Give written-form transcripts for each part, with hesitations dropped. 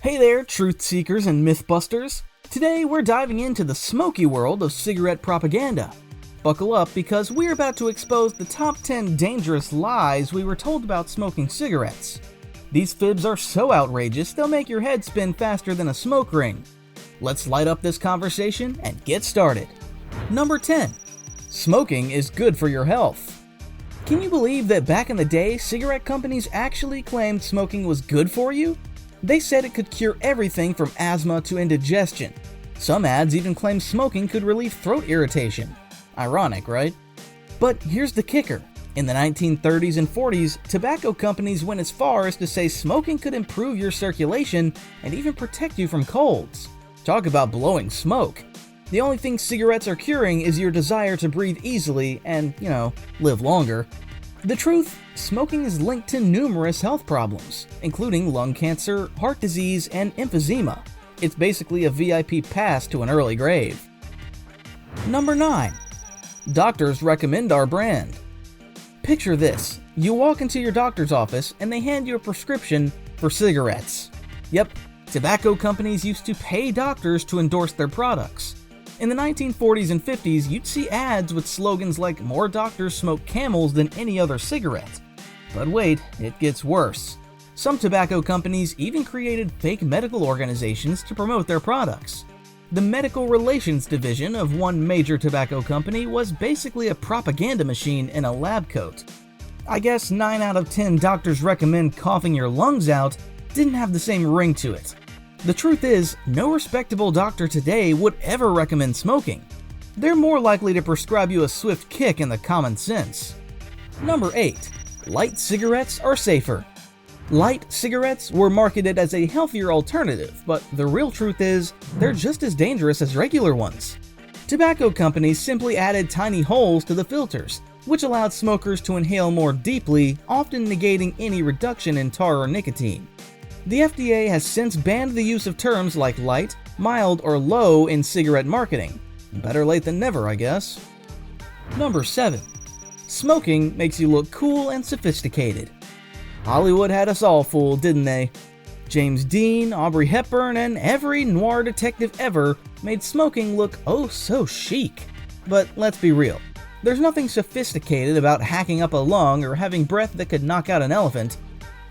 Hey there, truth seekers and mythbusters. Today we're diving into the smoky world of cigarette propaganda. Buckle up because we're about to expose the top 10 dangerous lies we were told about smoking cigarettes. These fibs are so outrageous they'll make your head spin faster than a smoke ring. Let's light up this conversation and get started. Number 10. Smoking is good for your health. Can you believe that back in the day, cigarette companies actually claimed smoking was good for you? They said it could cure everything from asthma to indigestion. Some ads even claimed smoking could relieve throat irritation. Ironic, right? But here's the kicker. In the 1930s and 40s, tobacco companies went as far as to say smoking could improve your circulation and even protect you from colds. Talk about blowing smoke. The only thing cigarettes are curing is your desire to breathe easily and, live longer. The truth, smoking is linked to numerous health problems, including lung cancer, heart disease, and emphysema. It's basically a VIP pass to an early grave. Number 9. Doctors recommend our brand. Picture this. You walk into your doctor's office and they hand you a prescription for cigarettes. Yep, tobacco companies used to pay doctors to endorse their products. In the 1940s and 50s, you'd see ads with slogans like "More doctors smoke Camels than any other cigarette." But wait, it gets worse. Some tobacco companies even created fake medical organizations to promote their products. The medical relations division of one major tobacco company was basically a propaganda machine in a lab coat. I guess 9 out of 10 doctors recommend coughing your lungs out didn't have the same ring to it. The truth is, no respectable doctor today would ever recommend smoking. They're more likely to prescribe you a swift kick in the common sense. Number 8. Light cigarettes are safer. Light cigarettes were marketed as a healthier alternative, but the real truth is, they're just as dangerous as regular ones. Tobacco companies simply added tiny holes to the filters, which allowed smokers to inhale more deeply, often negating any reduction in tar or nicotine. The FDA has since banned the use of terms like light, mild, or low in cigarette marketing. Better late than never, I guess. Number 7. Smoking makes you look cool and sophisticated. Hollywood had us all fooled, didn't they? James Dean, Audrey Hepburn, and every noir detective ever made smoking look oh so chic. But let's be real. There's nothing sophisticated about hacking up a lung or having breath that could knock out an elephant.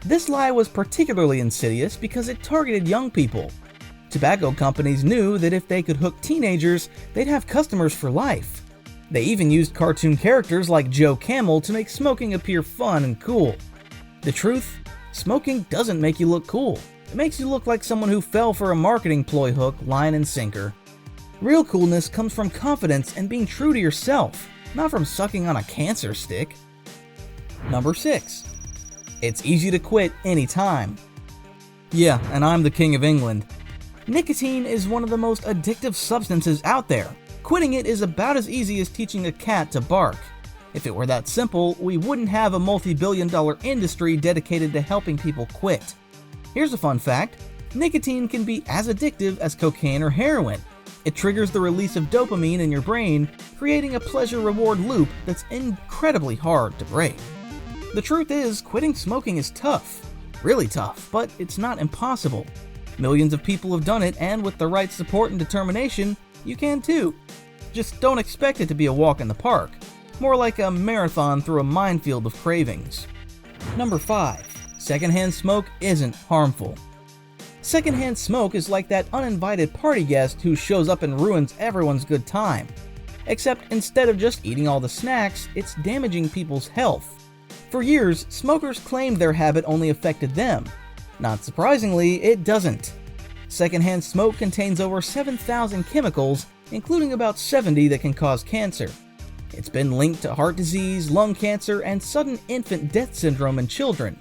This lie was particularly insidious because it targeted young people. Tobacco companies knew that if they could hook teenagers, they'd have customers for life. They even used cartoon characters like Joe Camel to make smoking appear fun and cool. The truth? Smoking doesn't make you look cool. It makes you look like someone who fell for a marketing ploy hook, line, and sinker. Real coolness comes from confidence and being true to yourself, not from sucking on a cancer stick. Number 6. It's easy to quit anytime. Yeah, and I'm the king of England. Nicotine is one of the most addictive substances out there. Quitting it is about as easy as teaching a cat to bark. If it were that simple, we wouldn't have a multi-billion-dollar industry dedicated to helping people quit. Here's a fun fact. Nicotine can be as addictive as cocaine or heroin. It triggers the release of dopamine in your brain, creating a pleasure-reward loop that's incredibly hard to break. The truth is, quitting smoking is tough. Really tough, but it's not impossible. Millions of people have done it, and with the right support and determination, you can too. Just don't expect it to be a walk in the park. More like a marathon through a minefield of cravings. Number 5. Secondhand smoke isn't harmful. Secondhand smoke is like that uninvited party guest who shows up and ruins everyone's good time. Except instead of just eating all the snacks, it's damaging people's health. For years, smokers claimed their habit only affected them. Not surprisingly, it doesn't. Secondhand smoke contains over 7,000 chemicals, including about 70 that can cause cancer. It's been linked to heart disease, lung cancer, and sudden infant death syndrome in children.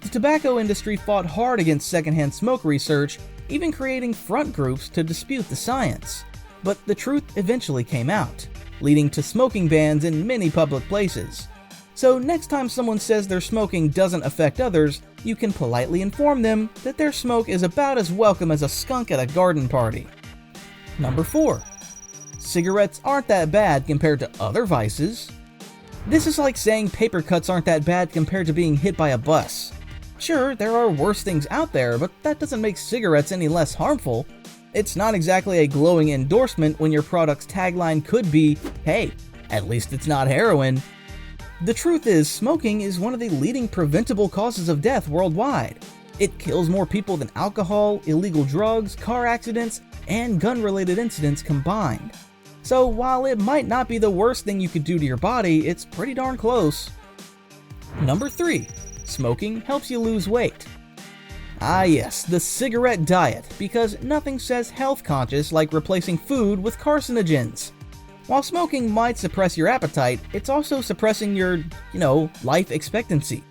The tobacco industry fought hard against secondhand smoke research, even creating front groups to dispute the science. But the truth eventually came out, leading to smoking bans in many public places. So next time someone says their smoking doesn't affect others, you can politely inform them that their smoke is about as welcome as a skunk at a garden party. Number 4. Cigarettes aren't that bad compared to other vices. This is like saying paper cuts aren't that bad compared to being hit by a bus. Sure, there are worse things out there, but that doesn't make cigarettes any less harmful. It's not exactly a glowing endorsement when your product's tagline could be, "Hey, at least it's not heroin." The truth is, smoking is one of the leading preventable causes of death worldwide. It kills more people than alcohol, illegal drugs, car accidents, and gun-related incidents combined. So while it might not be the worst thing you could do to your body, it's pretty darn close. Number 3. Smoking helps you lose weight. Ah yes, the cigarette diet, because nothing says health conscious like replacing food with carcinogens. While smoking might suppress your appetite, it's also suppressing your, life expectancy.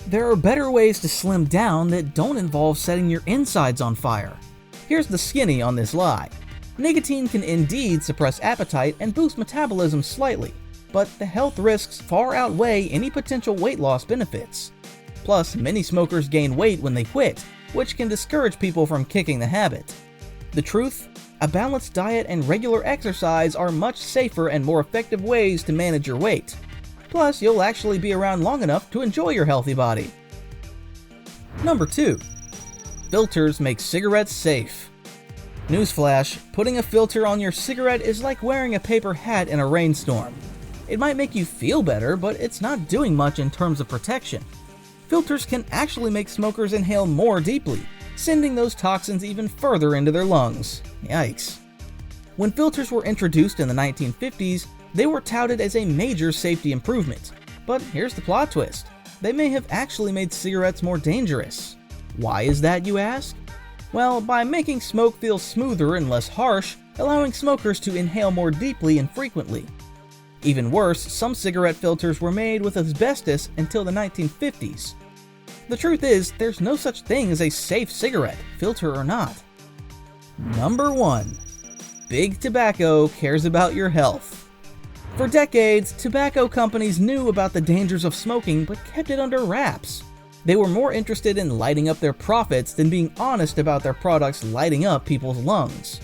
There are better ways to slim down that don't involve setting your insides on fire. Here's the skinny on this lie. Nicotine can indeed suppress appetite and boost metabolism slightly, but the health risks far outweigh any potential weight loss benefits. Plus, many smokers gain weight when they quit, which can discourage people from kicking the habit. The truth? A balanced diet and regular exercise are much safer and more effective ways to manage your weight. Plus, you'll actually be around long enough to enjoy your healthy body. Number 2. Filters make cigarettes safe. Newsflash, putting a filter on your cigarette is like wearing a paper hat in a rainstorm. It might make you feel better, but it's not doing much in terms of protection. Filters can actually make smokers inhale more deeply, sending those toxins even further into their lungs. Yikes. When filters were introduced in the 1950s, they were touted as a major safety improvement. But here's the plot twist. They may have actually made cigarettes more dangerous. Why is that, you ask? Well, by making smoke feel smoother and less harsh, allowing smokers to inhale more deeply and frequently. Even worse, some cigarette filters were made with asbestos until the 1950s. The truth is, there's no such thing as a safe cigarette, filter or not. Number 1. Big Tobacco cares about your health. For decades, tobacco companies knew about the dangers of smoking but kept it under wraps. They were more interested in lighting up their profits than being honest about their products lighting up people's lungs.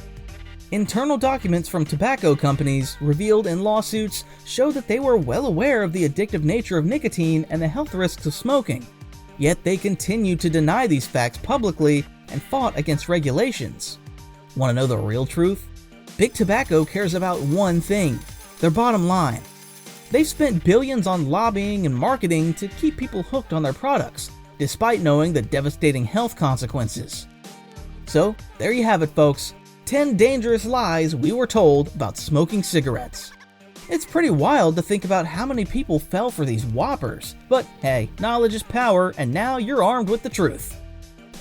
Internal documents from tobacco companies, revealed in lawsuits, show that they were well aware of the addictive nature of nicotine and the health risks of smoking. Yet they continued to deny these facts publicly and fought against regulations. Want to know the real truth? Big Tobacco cares about one thing: their bottom line. They've spent billions on lobbying and marketing to keep people hooked on their products, despite knowing the devastating health consequences. So, there you have it, folks. 10 dangerous lies we were told about smoking cigarettes. It's pretty wild to think about how many people fell for these whoppers, but hey, knowledge is power, and now you're armed with the truth.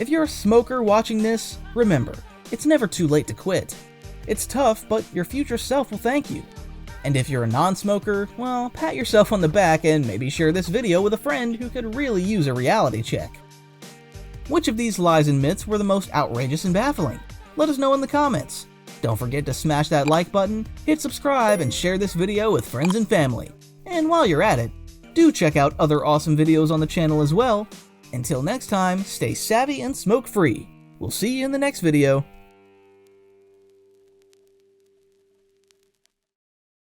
If you're a smoker watching this, remember, it's never too late to quit. It's tough, but your future self will thank you. And if you're a non-smoker, well, pat yourself on the back and maybe share this video with a friend who could really use a reality check. Which of these lies and myths were the most outrageous and baffling? Let us know in the comments. Don't forget to smash that like button, hit subscribe, and share this video with friends and family. And while you're at it, do check out other awesome videos on the channel as well. Until next time, stay savvy and smoke free. We'll see you in the next video.